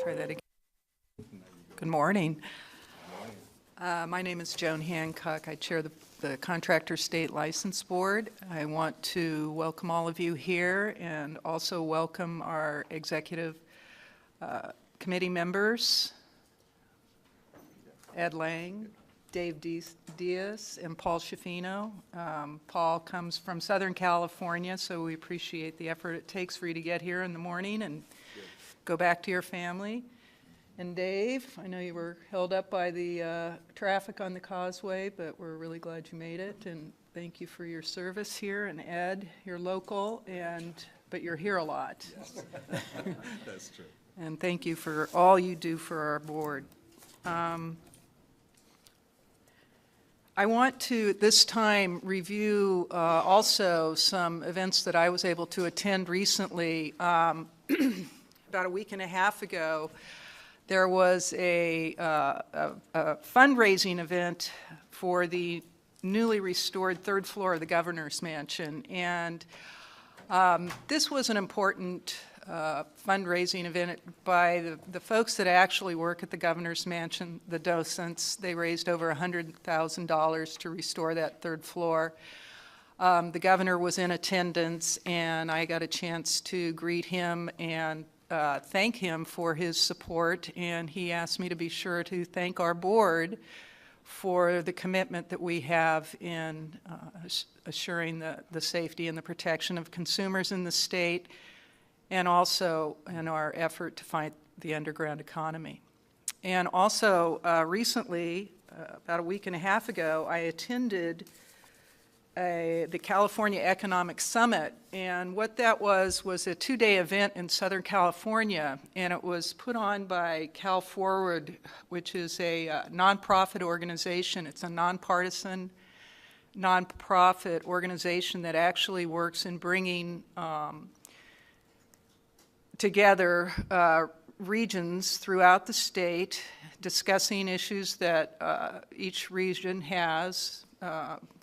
Try that again. Good morning. My name is Joan Hancock. I chair the Contractors State License Board. I want to welcome all of you here and also welcome our executive committee members, Ed Lang, Dave Diaz, and Paul Schiaffino. Paul comes from Southern California, so we appreciate the effort it takes for you to get here in the morning and go back to your family. And Dave, I know you were held up by the traffic on the causeway, but we're really glad you made it, and thank you for your service here. And Ed, you're local, but you're here a lot. Yes. That's true. And thank you for all you do for our board. I want to, at this time, review also some events that I was able to attend recently. About a week and a half ago, there was a fundraising event for the newly restored third floor of the Governor's Mansion. And this was an important fundraising event by the folks that actually work at the Governor's Mansion, the docents. They raised over $100,000 to restore that third floor. The governor was in attendance, and I got a chance to greet him and thank him for his support, and he asked me to be sure to thank our board for the commitment that we have in assuring the safety and the protection of consumers in the state, and also in our effort to fight the underground economy. And also recently, about a week and a half ago, I attended the California Economic Summit, and what that was a two-day event in Southern California, and it was put on by Cal Forward, which is a nonprofit organization. It's a nonpartisan nonprofit organization that actually works in bringing together regions throughout the state, discussing issues that each region has,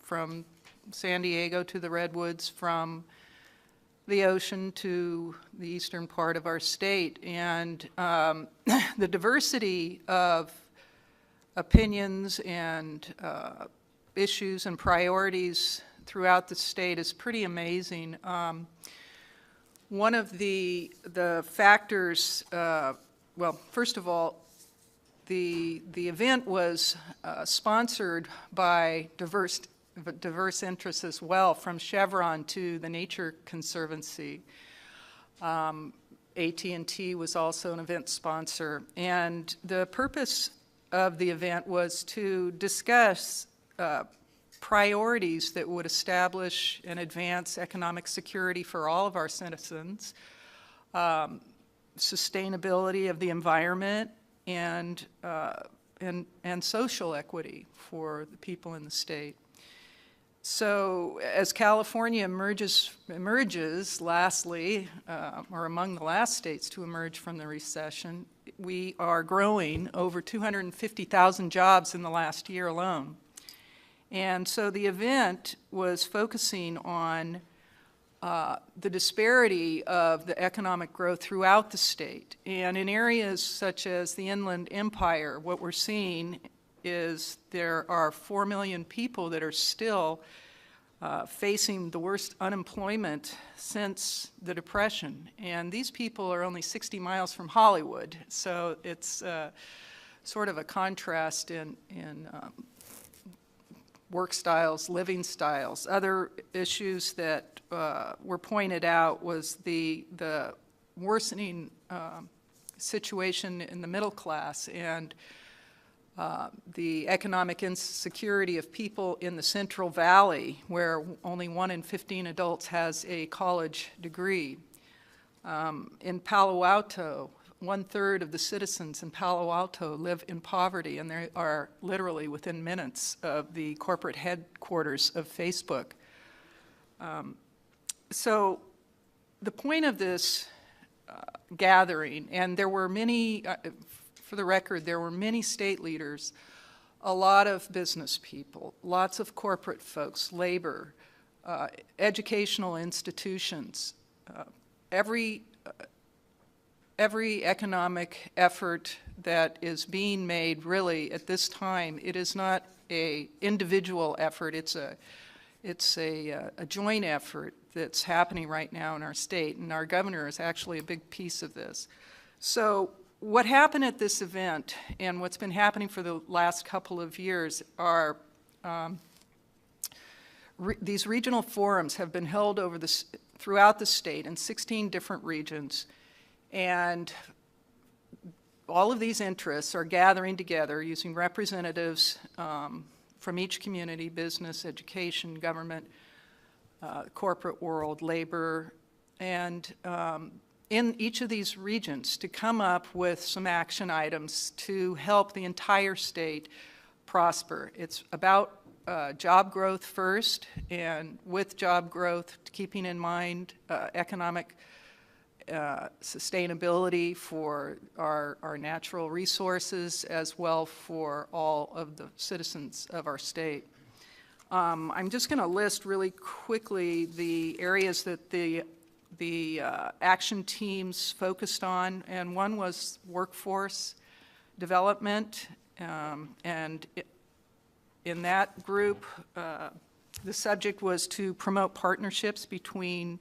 from San Diego to the Redwoods, from the ocean to the eastern part of our state. And the diversity of opinions and issues and priorities throughout the state is pretty amazing. One of the factors, well, first of all, the event was sponsored by diverse interests as well, from Chevron to the Nature Conservancy. AT&T was also an event sponsor. And the purpose of the event was to discuss priorities that would establish and advance economic security for all of our citizens, sustainability of the environment, and social equity for the people in the state. So as California emerges lastly, or among the last states to emerge from the recession, we are growing over 250,000 jobs in the last year alone. And so the event was focusing on the disparity of the economic growth throughout the state. And in areas such as the Inland Empire, what we're seeing is there are 4 million people that are still facing the worst unemployment since the Depression. And these people are only 60 miles from Hollywood. So it's sort of a contrast in work styles, living styles. Other issues that were pointed out was the worsening situation in the middle class and the economic insecurity of people in the Central Valley, where only 1 in 15 adults has a college degree. In Palo Alto, 1/3 of the citizens in Palo Alto live in poverty, and they are literally within minutes of the corporate headquarters of Facebook. So the point of this gathering, and there were many, for the record, there were many state leaders, a lot of business people, lots of corporate folks, labor, educational institutions. Every every economic effort that is being made really at this time, it is not a individual effort, it's a joint effort that's happening right now in our state, and our governor is actually a big piece of this. So what happened at this event and what's been happening for the last couple of years are these regional forums have been held throughout the state in 16 different regions, and all of these interests are gathering together using representatives from each community, business, education, government, corporate world, labor, and in each of these regions to come up with some action items to help the entire state prosper. It's about job growth first, and with job growth, keeping in mind economic sustainability for our natural resources as well for all of the citizens of our state. I'm just going to list really quickly the areas that the action teams focused on, and one was workforce development, and in that group, the subject was to promote partnerships between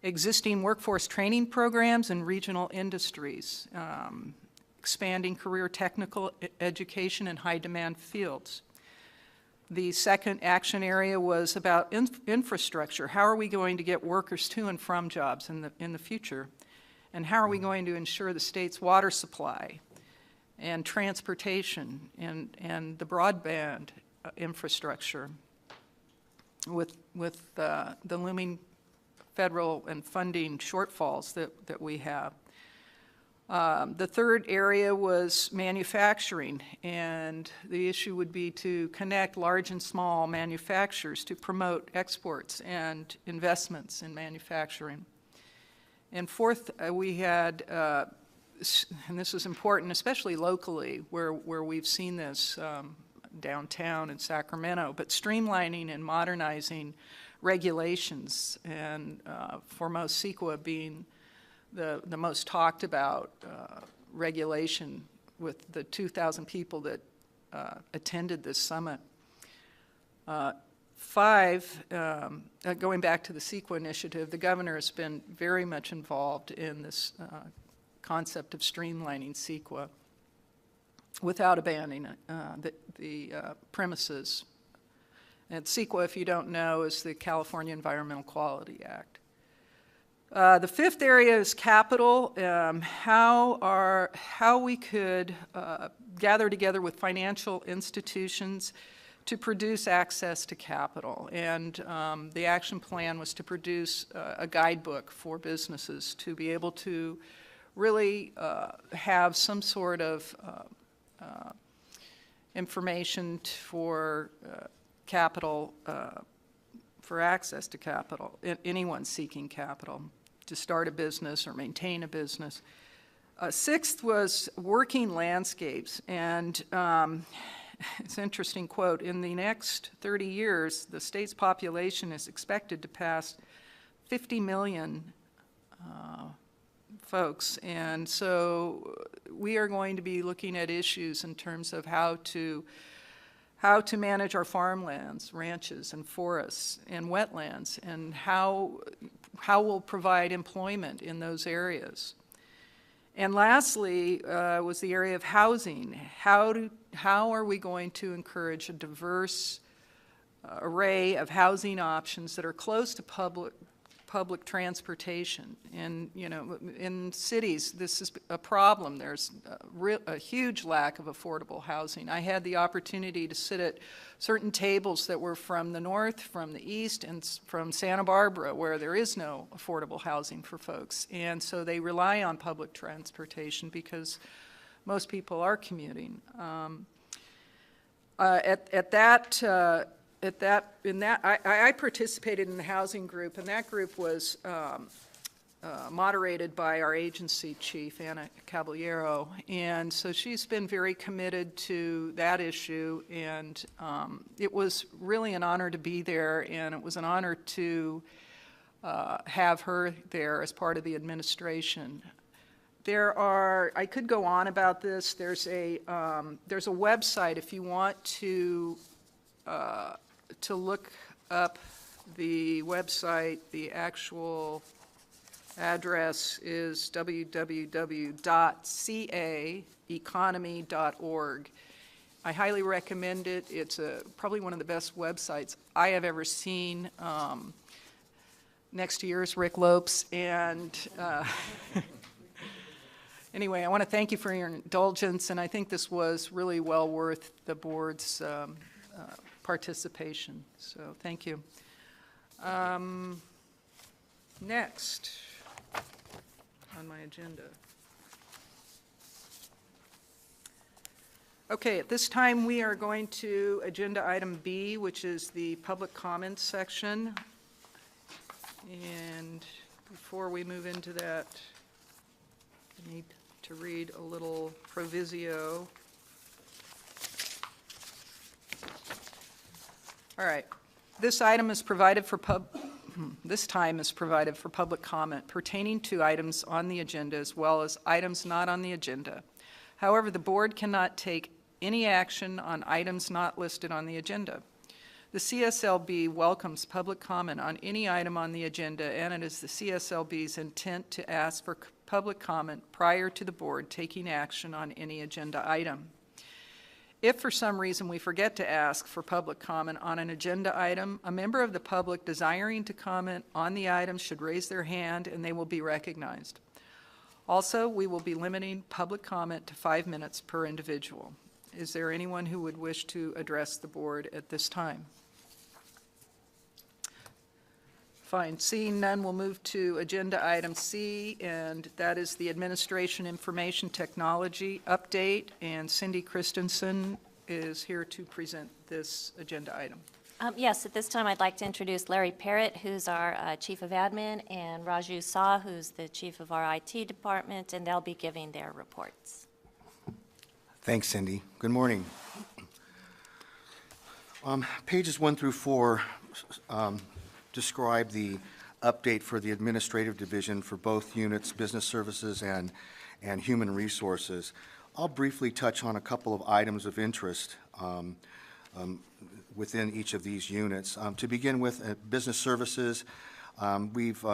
existing workforce training programs and regional industries, expanding career technical education in high-demand fields. The second action area was about infrastructure. How are we going to get workers to and from jobs in the future? And how are we going to ensure the state's water supply and transportation and the broadband infrastructure with the looming federal and funding shortfalls that we have. The third area was manufacturing, and the issue would be to connect large and small manufacturers to promote exports and investments in manufacturing. And fourth, we had, and this is important, especially locally, where we've seen this downtown in Sacramento, but streamlining and modernizing regulations, and foremost CEQA being the most talked about regulation with the 2,000 people that attended this summit. Five, going back to the CEQA initiative, the governor has been very much involved in this concept of streamlining CEQA without abandoning the premises. And CEQA, if you don't know, is the California Environmental Quality Act. The fifth area is capital, how we could gather together with financial institutions to produce access to capital. And the action plan was to produce a guidebook for businesses to be able to really have some sort of information for capital, for access to capital, anyone seeking capital to start a business or maintain a business. Sixth was working landscapes, and it's an interesting quote. In the next 30 years, the state's population is expected to pass 50 million folks, and so we are going to be looking at issues in terms of how to manage our farmlands, ranches, and forests, and wetlands, and how we'll provide employment in those areas. And lastly was the area of housing. How are we going to encourage a diverse array of housing options that are close to public transportation? And, you know, in cities, this is a problem. There's a huge lack of affordable housing. I had the opportunity to sit at certain tables that were from the north, from the east, and from Santa Barbara, where there is no affordable housing for folks. And so they rely on public transportation because most people are commuting. I participated in the housing group, and that group was moderated by our agency chief, Anna Caballero, and so she's been very committed to that issue, and it was really an honor to be there, and it was an honor to have her there as part of the administration. I could go on about this. There's a website if you want to look up the website. The actual address is www.caeconomy.org. I highly recommend it. It's probably one of the best websites I have ever seen. Next to yours, Rick Lopes, and anyway, I want to thank you for your indulgence, and I think this was really well worth the board's participation. So thank you. Next on my agenda. Okay, at this time we are going to agenda item B, which is the public comments section. And before we move into that, I need to read a little proviso. All right. This time is provided for public comment pertaining to items on the agenda as well as items not on the agenda. However, the board cannot take any action on items not listed on the agenda. The CSLB welcomes public comment on any item on the agenda, and it is the CSLB's intent to ask for public comment prior to the board taking action on any agenda item. If for some reason we forget to ask for public comment on an agenda item, a member of the public desiring to comment on the item should raise their hand and they will be recognized. Also, we will be limiting public comment to 5 minutes per individual. Is there anyone who would wish to address the board at this time? Fine. Seeing none, we'll move to agenda item C, and that is the Administration Information Technology update. And Cindy Christensen is here to present this agenda item. Yes, at this time I'd like to introduce Larry Parrott, who's our Chief of Admin, and Raju Saw, who's the Chief of our IT department, and they'll be giving their reports. Thanks, Cindy. Good morning. Pages 1 through 4 describe the update for the administrative division for both units, business services and human resources. I'll briefly touch on a couple of items of interest within each of these units. To begin with, business services, we've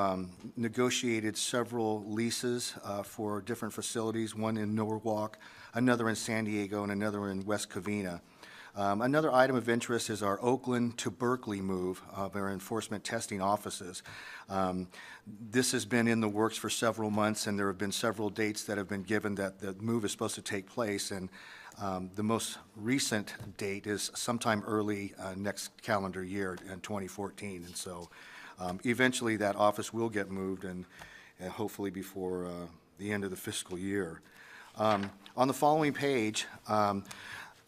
negotiated several leases for different facilities, one in Norwalk, another in San Diego, and another in West Covina. Another item of interest is our Oakland to Berkeley move of our enforcement testing offices. This has been in the works for several months, and there have been several dates that have been given that the move is supposed to take place, and the most recent date is sometime early next calendar year in 2014. And so eventually that office will get moved, and hopefully before the end of the fiscal year. On the following page,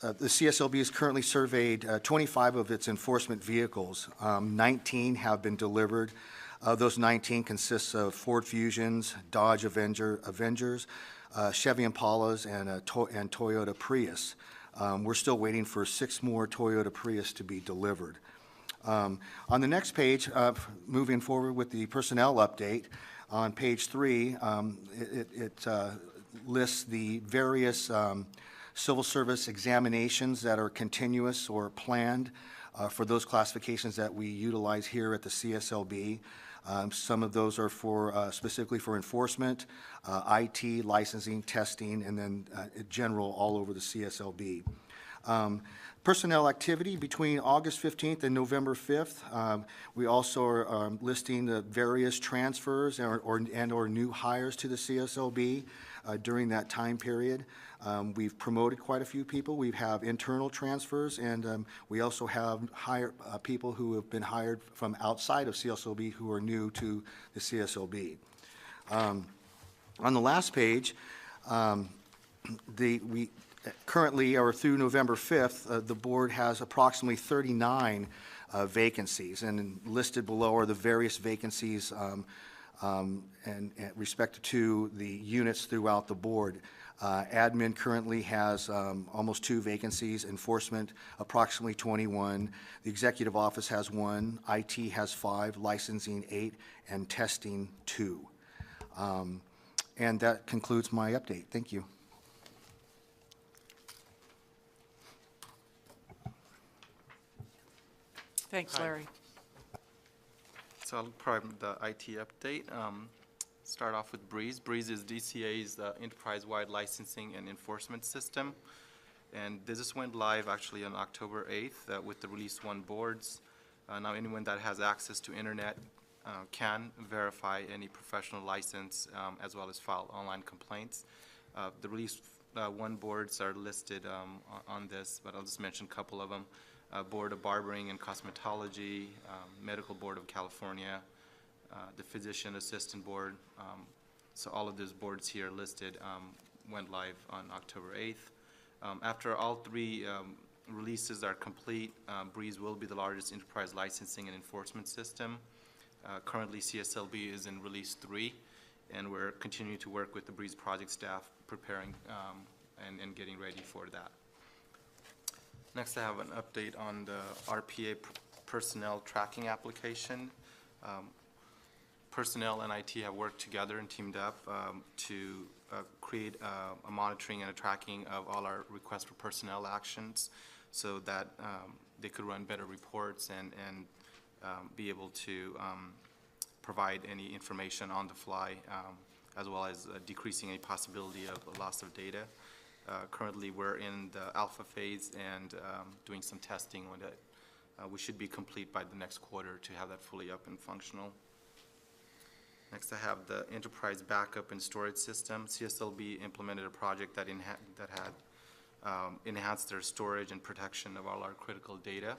the CSLB has currently surveyed 25 of its enforcement vehicles. 19 have been delivered. Those 19 consists of Ford Fusions, Dodge Avengers, Chevy Impalas, and Toyota Prius. We're still waiting for 6 more Toyota Prius to be delivered. On the next page, moving forward with the personnel update, on page 3, it lists the various civil service examinations that are continuous or planned for those classifications that we utilize here at the CSLB. Some of those are for specifically for enforcement, IT, licensing, testing, and then general all over the CSLB. Personnel activity between August 15th and November 5th. We also are listing the various transfers or new hires to the CSLB during that time period. We've promoted quite a few people. We have internal transfers, and we also have people who have been hired from outside of CSLB who are new to the CSLB. On the last page, we currently, or through November 5th, the board has approximately 39 vacancies, and listed below are the various vacancies and respect to the units throughout the board. Admin currently has almost 2 vacancies, enforcement approximately 21, the executive office has 1, IT has 5, licensing 8, and testing 2. And that concludes my update. Thank you. Thanks, Hi. Larry. So I'll provide the IT update. Start off with Breeze. Breeze is DCA's enterprise-wide licensing and enforcement system. And this went live actually on October 8th with the Release 1 boards. Now anyone that has access to internet can verify any professional license as well as file online complaints. The Release 1 boards are listed on this, but I'll just mention a couple of them. Board of Barbering and Cosmetology, Medical Board of California, the Physician Assistant Board. So all of those boards here listed went live on October 8th. After all three releases are complete, Breeze will be the largest enterprise licensing and enforcement system. Currently, CSLB is in Release 3, and we're continuing to work with the Breeze project staff preparing and getting ready for that. Next, I have an update on the RPA personnel tracking application. Personnel and IT have worked together and teamed up to create a monitoring and a tracking of all our requests for personnel actions so that they could run better reports and be able to provide any information on the fly, as well as decreasing any possibility of loss of data. Currently, we're in the alpha phase and doing some testing on it. We should be complete by the next quarter to have that fully up and functional. Next, I have the enterprise backup and storage system. CSLB implemented a project that had enhanced their storage and protection of all our critical data.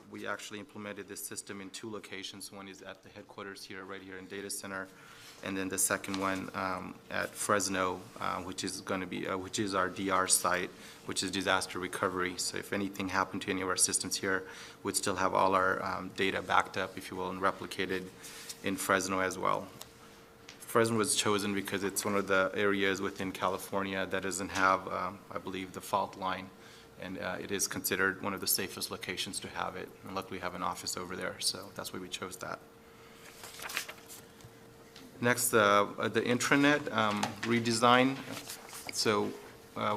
We actually implemented this system in 2 locations. One is at the headquarters here, right here in data center, and then the second one at Fresno, which is going to be which is our DR site, which is disaster recovery. So if anything happened to any of our systems here, we'd still have all our data backed up, if you will, and replicated in Fresno as well. Fresno was chosen because it's one of the areas within California that doesn't have, I believe, the fault line. And it is considered one of the safest locations to have it. And luckily we have an office over there, so that's why we chose that. Next, the intranet redesign. So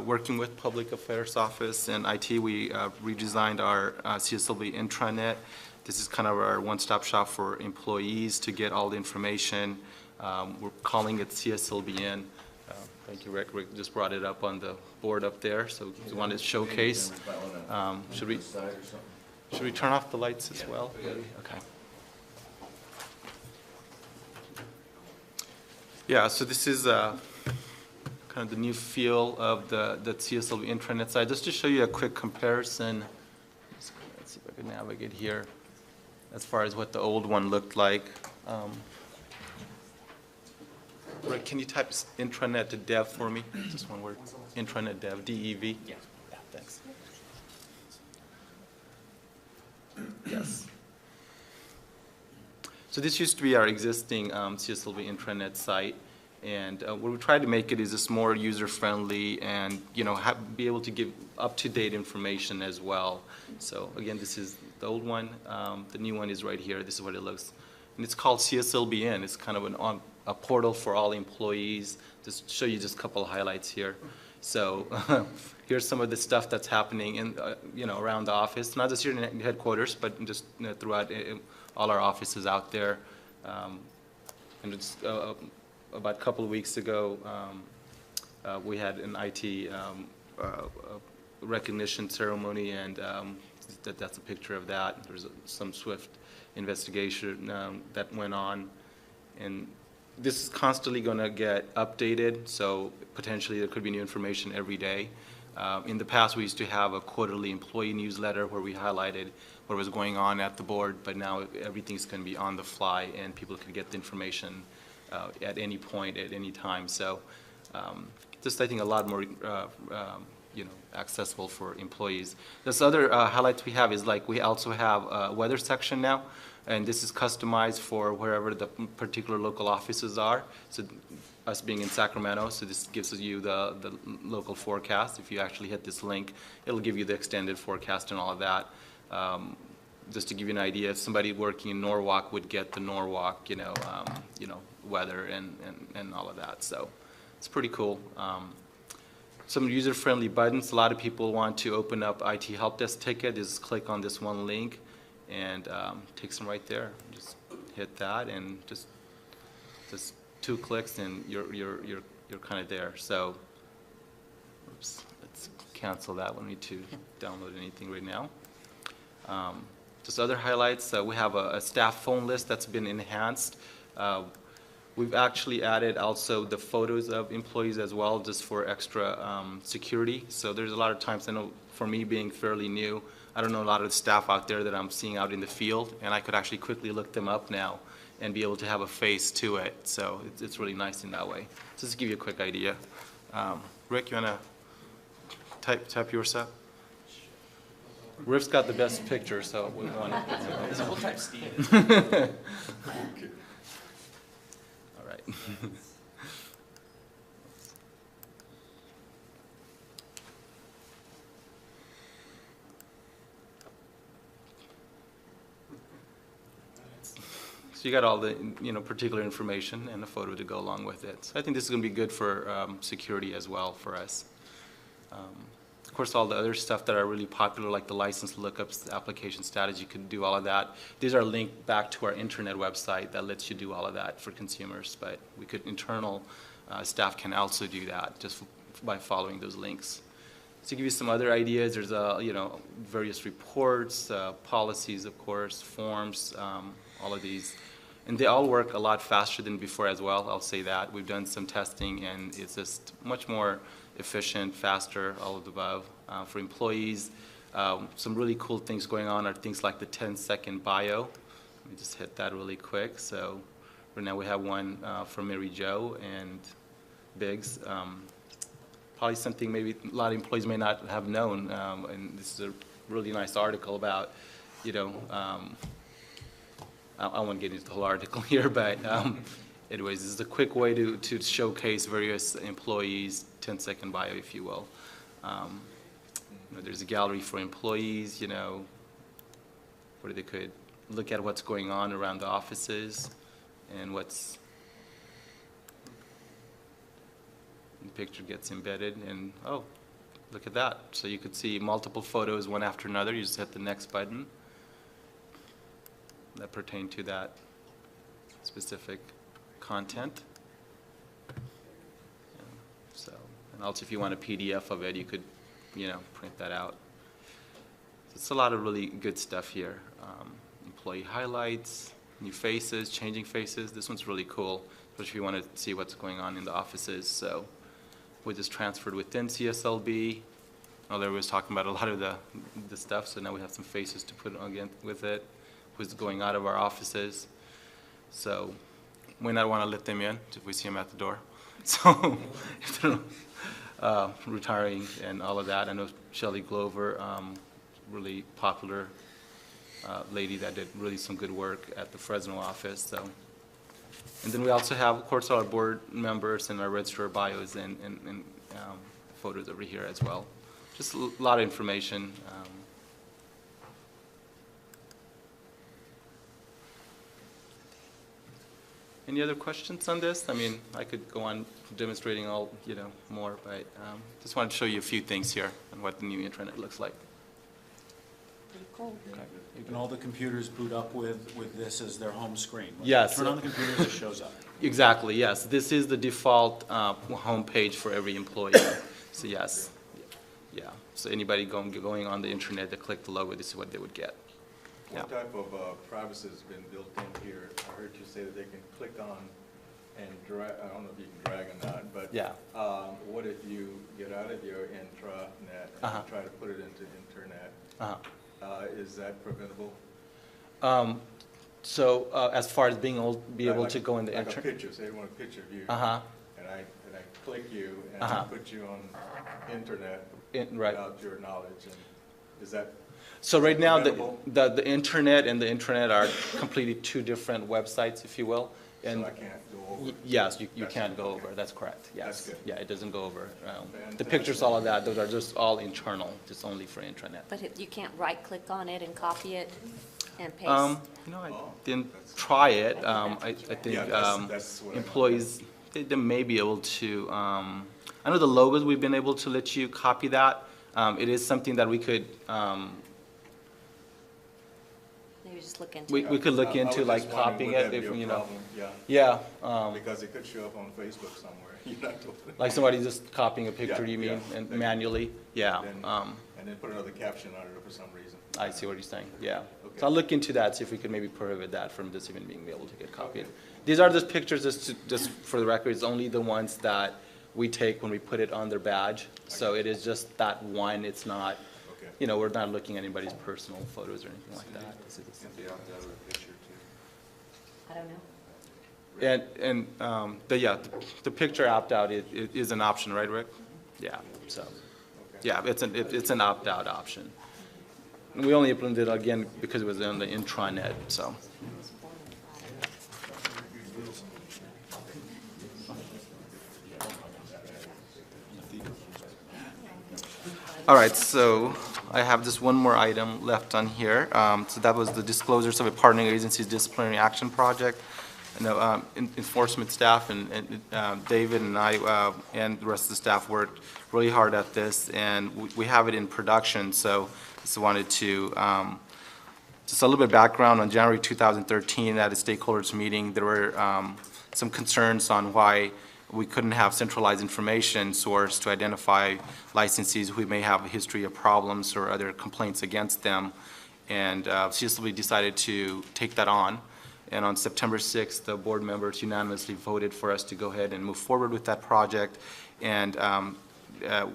working with Public Affairs Office and IT, we redesigned our CSLB intranet. This is kind of our one-stop shop for employees to get all the information. We're calling it CSLBN. Thank you, Rick. Rick just brought it up on the board up there, so we want to showcase. Should we turn off the lights as well? Okay. Yeah, so this is kind of the new feel of the CSLB intranet site. Just to show you a quick comparison, let's see if I can navigate here, as far as what the old one looked like. Rick, can you type intranet to dev for me? Just one word. Intranet dev, D-E-V? Yeah, thanks. Yes. So this used to be our existing CSLB intranet site, and what we tried to make it is just more user-friendly and, you know, be able to give up-to-date information as well. So again, this is the old one. The new one is right here. This is what it looks. And it's called CSLBN. It's kind of a portal for all employees. Just show you just a couple of highlights here. So here's some of the stuff that's happening in, you know, around the office, not just here in headquarters, but just throughout all our offices out there. And it's, about a couple of weeks ago, we had an IT recognition ceremony, and that's a picture of that. There's some swift investigation that went on, and this is constantly going to get updated, so potentially there could be new information every day. In the past, we used to have a quarterly employee newsletter where we highlighted what was going on at the board, but now everything's going to be on the fly, and people can get the information at any point, at any time. So just, I think, a lot more you know, accessible for employees. This other highlights we have is, like, we also have a weather section now, and this is customized for wherever the particular local offices are. So us being in Sacramento, so this gives you the local forecast. If you actually hit this link, it'll give you the extended forecast and all of that. just to give you an idea, if somebody working in Norwalk would get the Norwalk, weather and all of that. So it's pretty cool. Some user-friendly buttons. A lot of people want to open up IT help desk ticket. Just click on this one link and takes them right there. Just hit that and just 2 clicks and you're kind of there. So, oops, let's cancel that. We don't need to download anything right now. Just other highlights, we have a staff phone list that's been enhanced. We've actually added also the photos of employees as well, just for extra security. So there's a lot of times, I know for me being fairly new, I don't know a lot of the staff out there that I'm seeing out in the field, and I could actually quickly look them up now and be able to have a face to it. So it's really nice in that way. Just to give you a quick idea. Rick, you want to type yours up? Rick's got the best picture, so we want to. We'll type Steve. All right. So you got all the particular information and a photo to go along with it. So I think this is going to be good for security as well for us. Of course, all the other stuff that are really popular, like the license lookups, the application status, you can do all of that. These are linked back to our internet website that lets you do all of that for consumers. But internal staff can also do that just by following those links. To give you some other ideas, there's various reports, policies, of course, forms, all of these. And they all work a lot faster than before as well, I'll say that. We've done some testing, and it's just much more efficient, faster, all of the above. For employees, some really cool things going on are things like the 10-second bio. Let me just hit that really quick. So right now we have one from Mary Jo and Biggs. Probably something maybe a lot of employees may not have known, and this is a really nice article about, I won't get into the whole article here, but anyways, this is a quick way to showcase various employees, 10-second bio, if you will. There's a gallery for employees, where they could look at what's going on around the offices and the picture gets embedded, and oh, look at that. So you could see multiple photos one after another. You just hit the next button that pertain to that specific content. So, and also if you want a PDF of it, you could, print that out. It's a lot of really good stuff here. Employee highlights, new faces, changing faces. This one's really cool, especially if you want to see what's going on in the offices. So we just transferred within CSLB. There was talking about a lot of the stuff, so now we have some faces to put again with it. Who's going out of our offices. So we not want to let them in if we see them at the door. So if they're retiring and all of that. I know Shelley Glover, really popular lady that did really some good work at the Fresno office. So, and then we also have, of course, our board members and our registrar bios and photos over here as well. Just a lot of information. Any other questions on this? I mean, I could go on demonstrating all, more, but just wanted to show you a few things here on what the new intranet looks like. Pretty cool. Okay. And all the computers boot up with this as their home screen? When Yes. you turn on the computers, it shows up. Exactly, yes. This is the default home page for every employee. So yes, yeah. So anybody going on the internet to click the logo, this is what they would get. What type of privacy has been built in here? I heard you say that they can click on and drag, I don't know if you can drag or not, but Yeah. What if you get out of your intranet and try to put it into internet? Is that preventable? So as far as being able to go in the Like a internet. picture, say they want a picture of you. And I click you and put you on internet Right. without your knowledge. And is that So right now, preventable? the internet and the intranet are completely two different websites, if you will. And So I can't go over? yes, you That's can't go okay. over. That's correct. Yes. That's good. Yeah, it doesn't go over. The Fantastic. pictures, all of that, those are just all internal, just only for intranet. But you can't right-click on it and copy it? And pace. I didn't try it. I think Yeah, that's what I meant. employees, they may be able to, I know the logos, we've been able to let you copy that. It is something that we could, Maybe just look into we it. could look I into, was like, just wondering, copying would it, that if, be a you know. problem? Yeah, Yeah, because it could show up on Facebook somewhere. You're not doing it. like somebody just copying a picture, Yeah, you mean, yeah. and manually? Yeah, And then put another caption on it for some reason. I see what you're saying, yeah. Okay. So I'll look into that, see if we could maybe prohibit that from this even being able to get copied. These are just pictures, just for the record, it's only the ones that we take when we put it on their badge. So it is just that one, it's not, Okay. we're not looking at anybody's personal photos or anything like that. This is just- I don't know. And, the picture opt-out is an option, right, Rick? Yeah, so, yeah, it's an opt-out option. And we only implemented it again because it was on the intranet, so. All right, so I have just one more item left on here. So that was the disclosures of a partnering agency's disciplinary action project. Enforcement staff and David and I and the rest of the staff worked really hard at this, and we have it in production. So just wanted to, just a little bit of background on January 2013 at a stakeholders meeting. There were some concerns on why we couldn't have centralized information source to identify licensees who may have a history of problems or other complaints against them. And CSLB decided to take that on. And on September 6th, the board members unanimously voted for us to go ahead and move forward with that project. And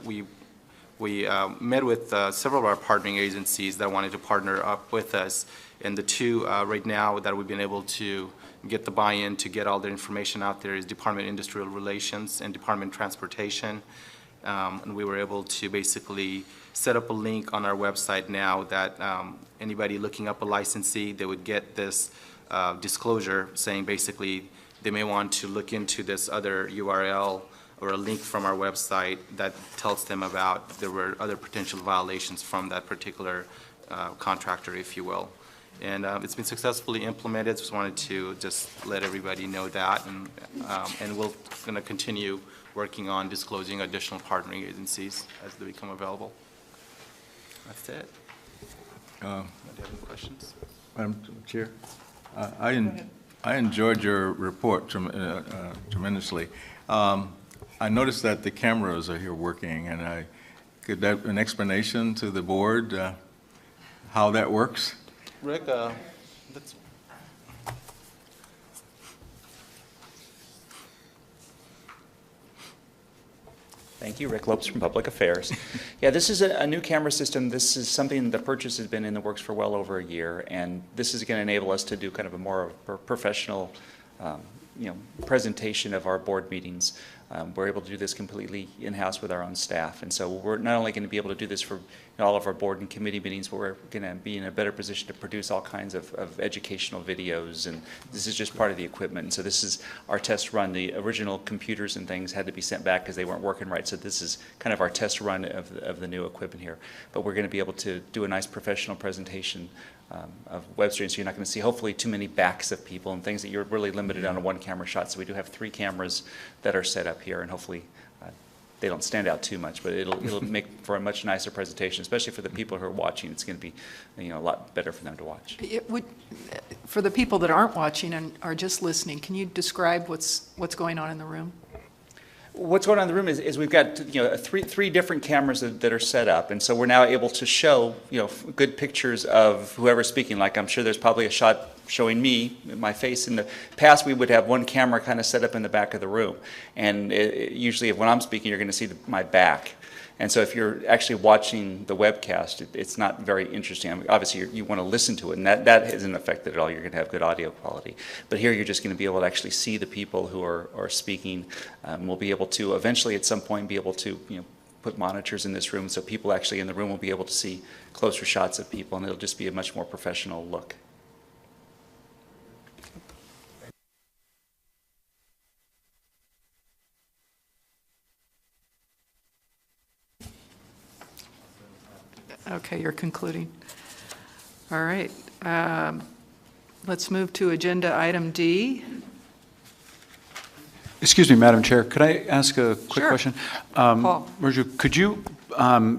we met with several of our partnering agencies that wanted to partner up with us. And the two right now that we've been able to get the buy-in to get all the information out there is Department of Industrial Relations and Department of Transportation. And we were able to basically set up a link on our website now that anybody looking up a licensee, they would get this disclosure saying basically they may want to look into this other URL or a link from our website that tells them about if there were other potential violations from that particular contractor, if you will. And it's been successfully implemented. Just wanted to just let everybody know that, and we're going to continue working on disclosing additional partnering agencies as they become available. That's it. Do you have any questions? Madam Chair, I enjoyed your report tremendously. I noticed that the cameras are here working, and could that an explanation to the board how that works? Rick, that's. Thank you, Rick Lopes from Public Affairs. Yeah, this is a new camera system. This is something the purchase has been in the works for well over a year, and this is going to enable us to do kind of a more professional, presentation of our board meetings. We're able to do this completely in-house with our own staff, and so we're not only going to be able to do this for all of our board and committee meetings, but we're going to be in a better position to produce all kinds of educational videos, and this is just part of the equipment. And so this is our test run. The original computers and things had to be sent back because they weren't working right, so this is kind of our test run of the new equipment here. But we're going to be able to do a nice professional presentation of web streams, so you're not going to see hopefully too many backs of people and things that you're really limited on a one camera shot. So we do have 3 cameras that are set up here, and hopefully they don't stand out too much, but it'll make for a much nicer presentation, especially for the people who are watching. It's going to be a lot better for them to watch. It would, for the people that aren't watching and are just listening, can you describe what's going on in the room? What's going on in the room is we've got three different cameras that are set up, and so we're now able to show good pictures of whoever's speaking. Like I'm sure there's probably a shot showing me, my face. In the past, we would have one camera kind of set up in the back of the room, and usually when I'm speaking, you're going to see my back. And so if you're actually watching the webcast, it's not very interesting. I mean, obviously, you want to listen to it, and that isn't affected at all. You're going to have good audio quality. But here, you're just going to be able to actually see the people who are speaking. We'll be able to eventually, at some point, be able to put monitors in this room, so people actually in the room will be able to see closer shots of people, and it'll just be a much more professional look. Okay, you're concluding. All right. Let's move to agenda item D. Excuse me, Madam Chair, could I ask a quick Sure. question? Paul. Raju, could you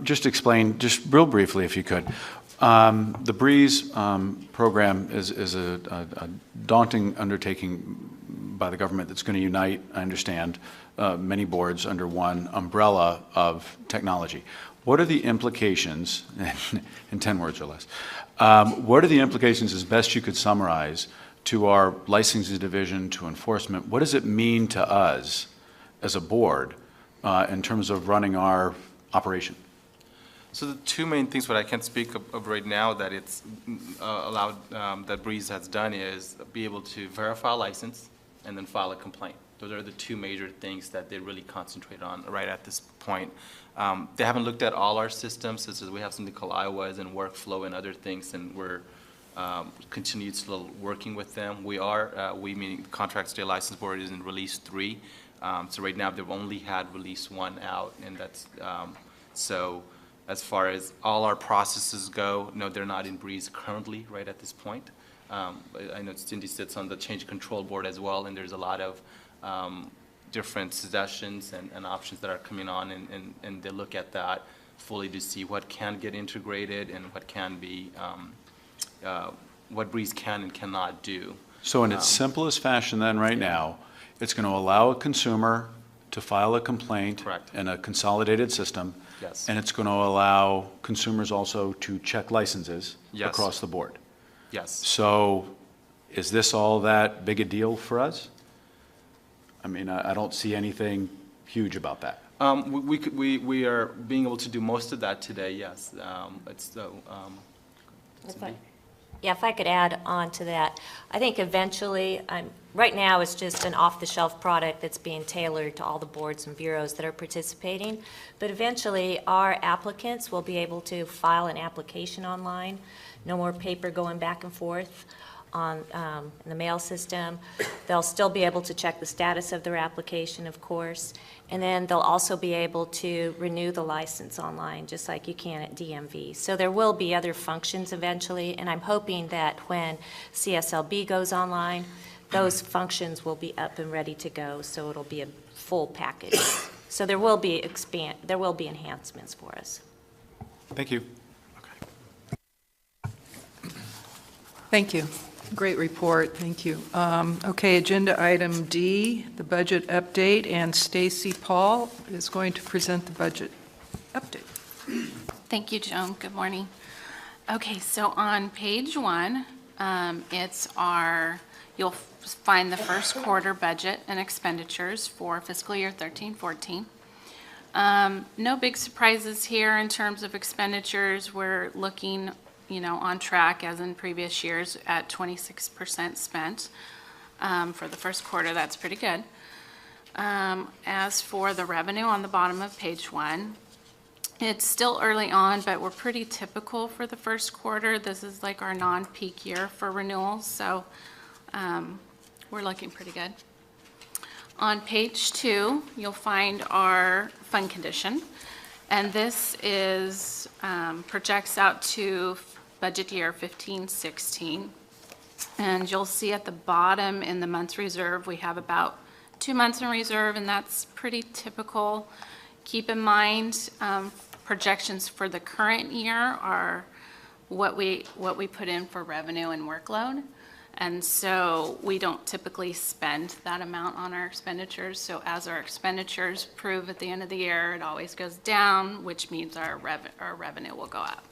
just explain, just real briefly if you could, the BREEZE program is a daunting undertaking by the government that's going to unite, I understand, many boards under one umbrella of technology. What are the implications, in 10 words or less, what are the implications, as best you could summarize, to our licensing division, to enforcement? What does it mean to us as a board in terms of running our operation? So the two main things what I can speak of right now that it's allowed, that BREEZE has done is be able to verify a license and then file a complaint. Those are the two major things that they really concentrate on right at this point. They haven't looked at all our systems, such as we have something called IOS and workflow and other things, and we're continued still working with them. We meaning the Contract State License Board is in release 3. So right now they've only had release 1 out, and that's, so as far as all our processes go, no, they're not in BREEZE currently right at this point. I know Cindy sits on the Change Control Board as well, and there's a lot of different suggestions and options that are coming on, and they look at that fully to see what can get integrated and what can be, what BREEZE can and cannot do. So in its simplest fashion then, right now, it's going to allow a consumer to file a complaint Correct. in a consolidated system. Yes. And it's going to allow consumers also to check licenses Yes. across the board. Yes. So is this all that big a deal for us? I mean, I don't see anything huge about that. We are being able to do most of that today, yes. It's the, If I could add on to that, I think eventually, right now it's just an off-the-shelf product that's being tailored to all the boards and bureaus that are participating. But eventually, our applicants will be able to file an application online. No more paper going back and forth on in the mail system. They'll still be able to check the status of their application, of course. And then they'll also be able to renew the license online, just like you can at DMV. So there will be other functions eventually, and I'm hoping that when CSLB goes online, those functions will be up and ready to go, so it'll be a full package. So there will be enhancements for us. Thank you. Thank you. Great report, thank you. Okay, agenda item D, the budget update, and Stacy Paul is going to present the budget update. Thank you, Joan. Good morning. Okay, so on page 1, it's you'll find the first quarter budget and expenditures for fiscal year 13-14. No big surprises here in terms of expenditures. We're looking on track as in previous years at 26% spent for the first quarter. That's pretty good. As for the revenue on the bottom of page 1, it's still early on, but we're pretty typical for the first quarter. This is like our non-peak year for renewals, so we're looking pretty good. On page 2, you'll find our fund condition, and this is projects out to budget year 15-16, and you'll see at the bottom in the months reserve we have about 2 months in reserve, and that's pretty typical. Keep in mind projections for the current year are what we put in for revenue and workload, and so we don't typically spend that amount on our expenditures. So as our expenditures prove at the end of the year, it always goes down, which means our revenue will go up.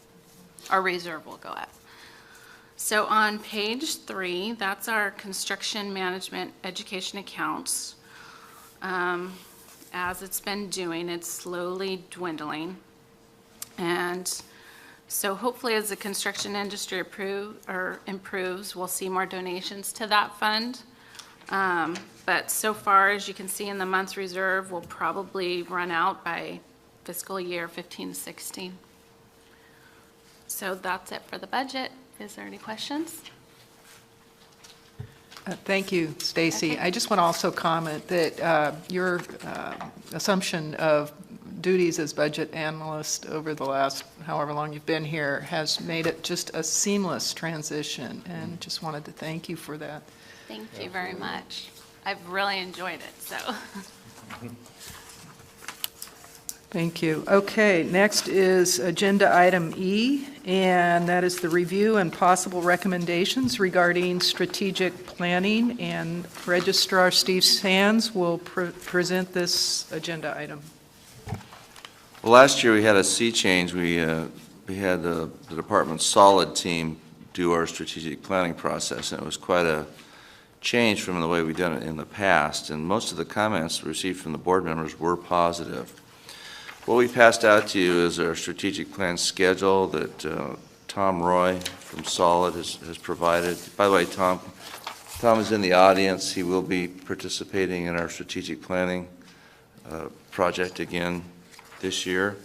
Our reserve will go up. So on page 3, that's our construction management education accounts. As it's been doing, it's slowly dwindling. And so hopefully as the construction industry improves, we'll see more donations to that fund. But so far, as you can see in the month's reserve, we'll probably run out by fiscal year 15-16. So that's it for the budget. Is there any questions? Thank you, Stacy. Okay. I just want to also comment that your assumption of duties as budget analyst over the last however long you've been here, has made it just a seamless transition, and just wanted to thank you for that. Thank you very much. I've really enjoyed it, so. Thank you. Okay, next is Agenda Item E, and that is the review and possible recommendations regarding strategic planning, and Registrar Steve Sands will present this agenda item. Well, last year we had a sea change. We had the department's solid team do our strategic planning process, and it was quite a change from the way we've done it in the past, and most of the comments received from the board members were positive. What we passed out to you is our strategic plan schedule that Tom Roy from Solid has provided. By the way, Tom is in the audience. He will be participating in our strategic planning project again this year.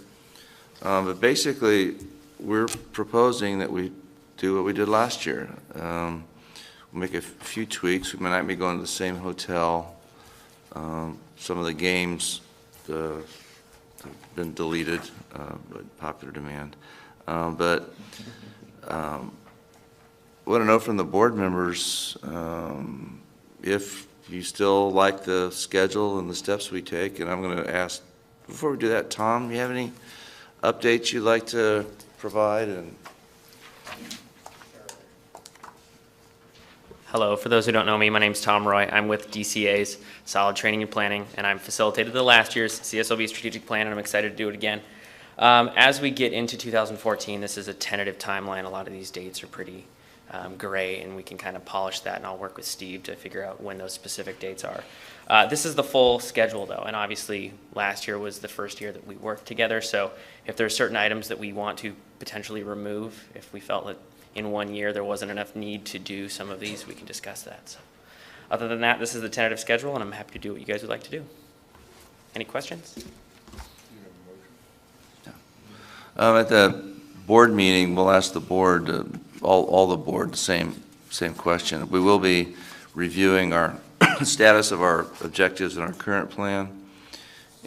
But basically, we're proposing that we do what we did last year. We'll make a few tweaks. We might not be going to the same hotel. Some of the games have been deleted, by popular demand. But I want to know from the board members if you still like the schedule and the steps we take. And I'm going to ask, before we do that, Tom, you have any updates you'd like to provide? Hello, for those who don't know me, my name's Tom Roy. I'm with DCA's Solid Training and Planning, and I've facilitated the last year's CSLB strategic plan, and I'm excited to do it again. As we get into 2014, this is a tentative timeline. A lot of these dates are pretty gray, and we can kind of polish that, and I'll work with Steve to figure out when those specific dates are. This is the full schedule, though, and obviously last year was the first year that we worked together, so if there are certain items that we want to potentially remove, if we felt that in 1 year there wasn't enough need to do some of these, we can discuss that. So, other than that, this is the tentative schedule, and I'm happy to do what you guys would like to do. Any questions? At the board meeting, we'll ask the board, all the board, the same question. We will be reviewing our status of our objectives in our current plan,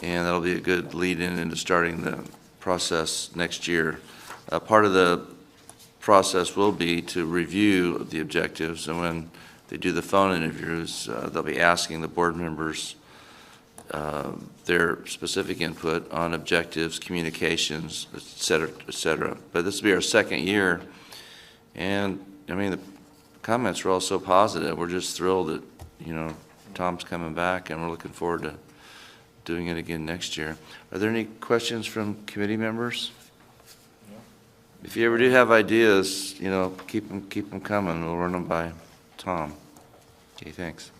and that'll be a good lead-in into starting the process next year. Part of the process will be to review the objectives, and when they do the phone interviews, they'll be asking the board members their specific input on objectives, communications, et cetera, et cetera. But this will be our second year, and I mean, the comments are all so positive. We're just thrilled that, you know, Tom's coming back, and we're looking forward to doing it again next year. Are there any questions from committee members? If you ever do have ideas, you know, keep them coming. We'll run them by Tom. Okay, thanks.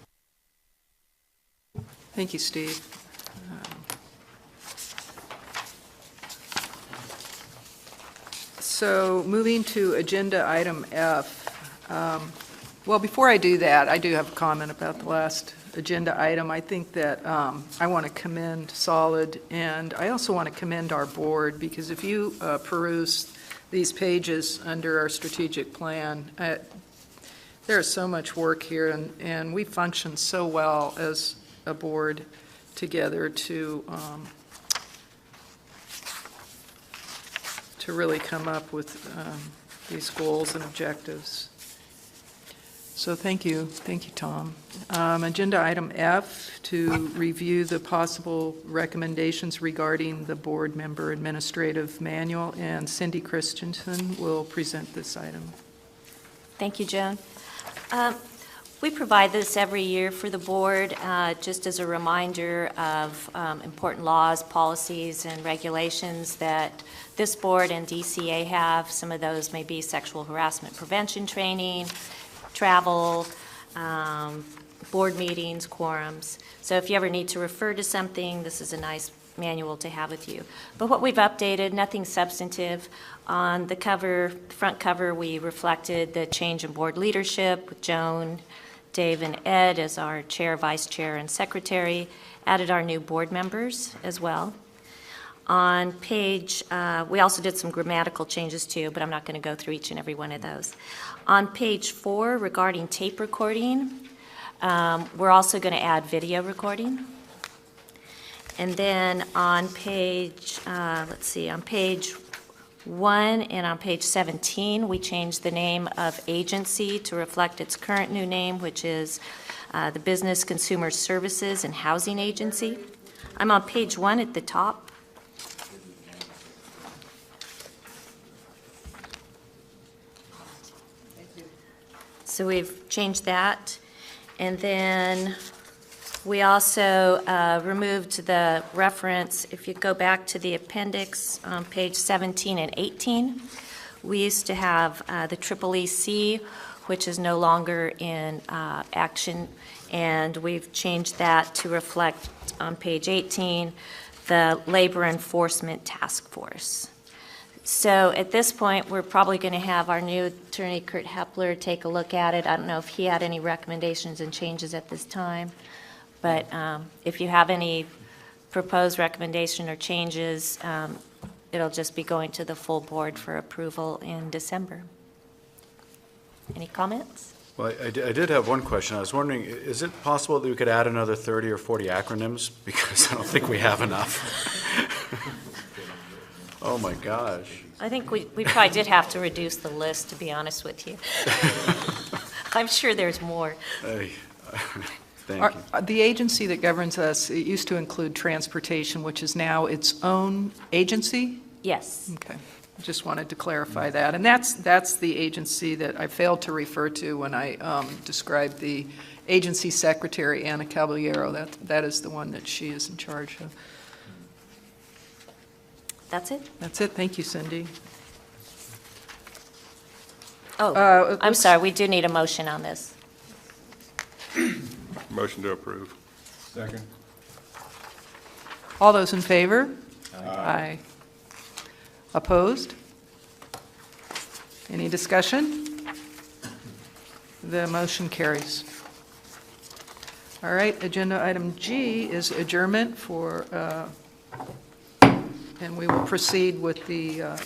Thank you, Steve. So moving to Agenda Item F. Well, before I do that, I do have a comment about the last agenda item. I think that I want to commend Solid, and I also want to commend our board, because if you peruse these pages under our strategic plan, there is so much work here, and we function so well as a board together to really come up with these goals and objectives. So thank you, Tom. Agenda Item F, to review the possible recommendations regarding the board member administrative manual, and Cindy Christensen will present this item. Thank you, Joan. We provide this every year for the board, just as a reminder of important laws, policies, and regulations that this board and DCA have. Some of those may be sexual harassment prevention training, travel, board meetings, quorums. So if you ever need to refer to something, this is a nice manual to have with you. But what we've updated, nothing substantive. On the cover, front cover, we reflected the change in board leadership with Joan, Dave, and Ed as our chair, vice chair, and secretary. Added our new board members as well. On page, we also did some grammatical changes too, but I'm not going to go through each and every one of those. On page 4, regarding tape recording, we're also going to add video recording. And then on page, on page 1, and on page 17, we changed the name of agency to reflect its current new name, which is the Business Consumer Services and Housing Agency. I'm on page 1 at the top. So we've changed that. And then we also removed the reference, if you go back to the appendix on page 17 and 18, we used to have the EEC, which is no longer in action, and we've changed that to reflect on page 18 the Labor Enforcement Task Force. So at this point, we're probably going to have our new attorney, Kurt Hepler, take a look at it. I don't know if he had any recommendations and changes at this time. But if you have any proposed recommendation or changes, it'll just be going to the full board for approval in December. Any comments? Well, I did have one question. I was wondering, is it possible that we could add another 30 or 40 acronyms? Because I don't think we have enough. Oh, my gosh. I think we probably did have to reduce the list, to be honest with you. I'm sure there's more. Hey, thank you. The agency that governs us, it used to include transportation, which is now its own agency? Yes. Okay, just wanted to clarify that. And that's the agency that I failed to refer to when I described the agency secretary, Anna Caballero. That is the one that she is in charge of. That's it? That's it. Thank you, Cindy. Oh, I'm looks- sorry, we do need a motion on this. Motion to approve. Second. All those in favor? Aye. Opposed? Any discussion? The motion carries. All right, agenda item G is adjournment for, and we will proceed with the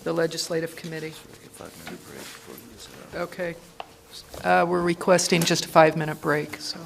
legislative committee. Okay. We're requesting just a 5-minute break, so.